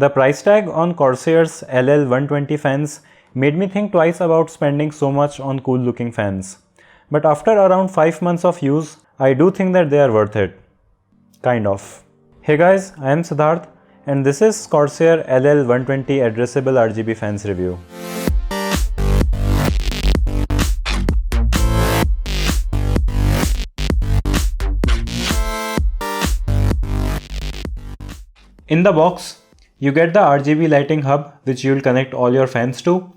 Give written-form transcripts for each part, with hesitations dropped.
The price tag on Corsair's LL120 fans made me think twice about spending so much on cool looking fans. But after around 5 months of use, I do think that they are worth it. Kind of. Hey guys, I am Siddharth and this is Corsair LL120 addressable RGB fans review. In the box, you get the RGB lighting hub which you will connect all your fans to,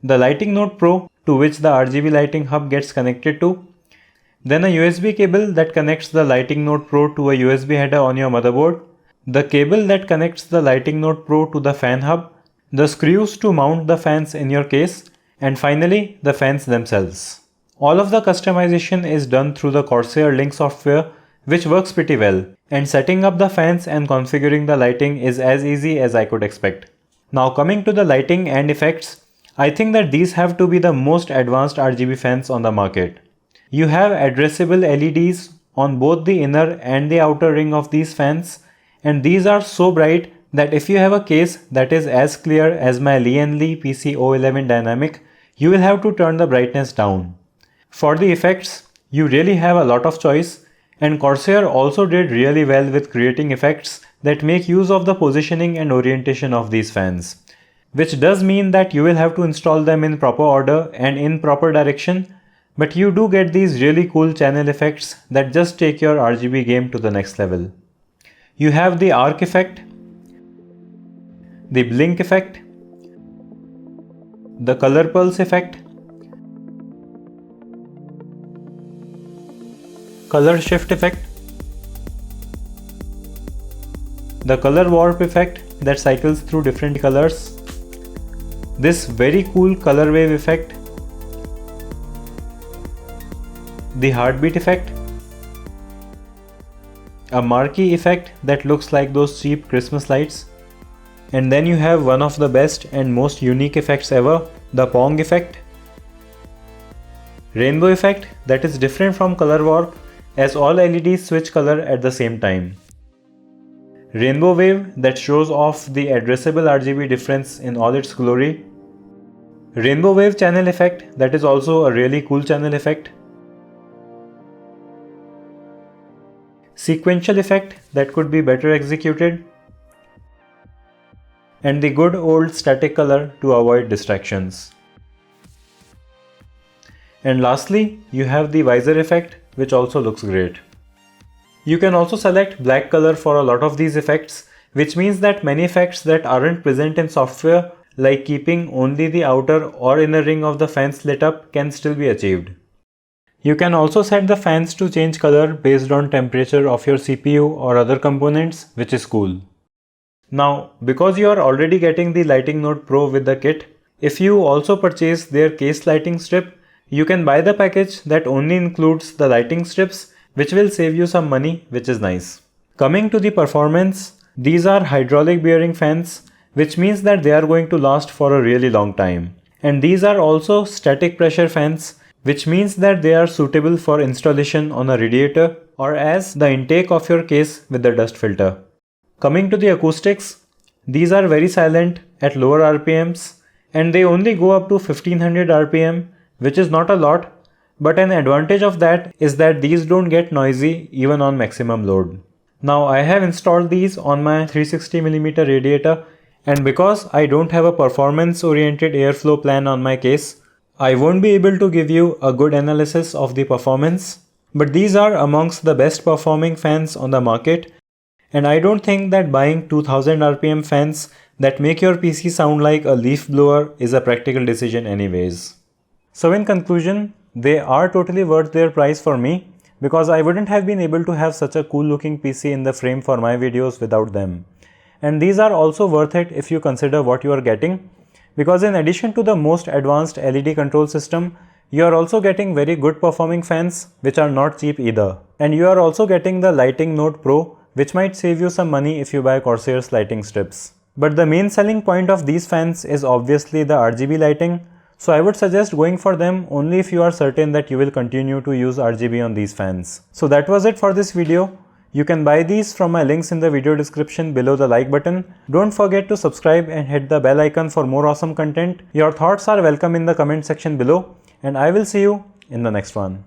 the Lighting Node Pro to which the RGB lighting hub gets connected to, then a USB cable that connects the Lighting Node Pro to a USB header on your motherboard, the cable that connects the Lighting Node Pro to the fan hub, the screws to mount the fans in your case, and finally the fans themselves. All of the customization is done through the Corsair Link software, which works pretty well, and setting up the fans and configuring the lighting is as easy as I could expect. Now coming to the lighting and effects, I think that these have to be the most advanced RGB fans on the market. You have addressable LEDs on both the inner and the outer ring of these fans, and these are so bright that if you have a case that is as clear as my Lian PC-O11 Dynamic, you will have to turn the brightness down. For the effects, you really have a lot of choice, and Corsair also did really well with creating effects that make use of the positioning and orientation of these fans. Which does mean that you will have to install them in proper order and in proper direction, but you do get these really cool channel effects that just take your RGB game to the next level. You have the arc effect, the blink effect, the color pulse effect, color shift effect, the color warp effect that cycles through different colors, this very cool color wave effect, the heartbeat effect, a marquee effect that looks like those cheap Christmas lights, and then you have one of the best and most unique effects ever, the Pong effect, rainbow effect that is different from color warp as all LEDs switch color at the same time, rainbow wave that shows off the addressable RGB difference in all its glory, rainbow wave channel effect that is also a really cool channel effect, sequential effect that could be better executed, and the good old static color to avoid distractions. And lastly, you have the visor effect, which also looks great. You can also select black color for a lot of these effects, which means that many effects that aren't present in software, like keeping only the outer or inner ring of the fans lit up, can still be achieved. You can also set the fans to change color based on temperature of your CPU or other components, which is cool. Now, because you are already getting the Lighting Node Pro with the kit, if you also purchase their case lighting strip, you can buy the package that only includes the lighting strips, which will save you some money, which is nice. Coming to the performance, these are hydraulic bearing fans, which means that they are going to last for a really long time. And these are also static pressure fans, which means that they are suitable for installation on a radiator or as the intake of your case with the dust filter. Coming to the acoustics, these are very silent at lower RPMs and they only go up to 1500 RPM, which is not a lot, but an advantage of that is that these don't get noisy even on maximum load. Now I have installed these on my 360mm radiator, and because I don't have a performance oriented airflow plan on my case, I won't be able to give you a good analysis of the performance, but these are amongst the best performing fans on the market, and I don't think that buying 2000 RPM fans that make your PC sound like a leaf blower is a practical decision anyways. So in conclusion, they are totally worth their price for me because I wouldn't have been able to have such a cool looking PC in the frame for my videos without them. And these are also worth it if you consider what you are getting, because in addition to the most advanced LED control system, you are also getting very good performing fans which are not cheap either. And you are also getting the Lighting Node Pro, which might save you some money if you buy Corsair's lighting strips. But the main selling point of these fans is obviously the RGB lighting, so I would suggest going for them only if you are certain that you will continue to use RGB on these fans. So that was it for this video. You can buy these from my links in the video description below the like button. Don't forget to subscribe and hit the bell icon for more awesome content. Your thoughts are welcome in the comment section below, and I will see you in the next one.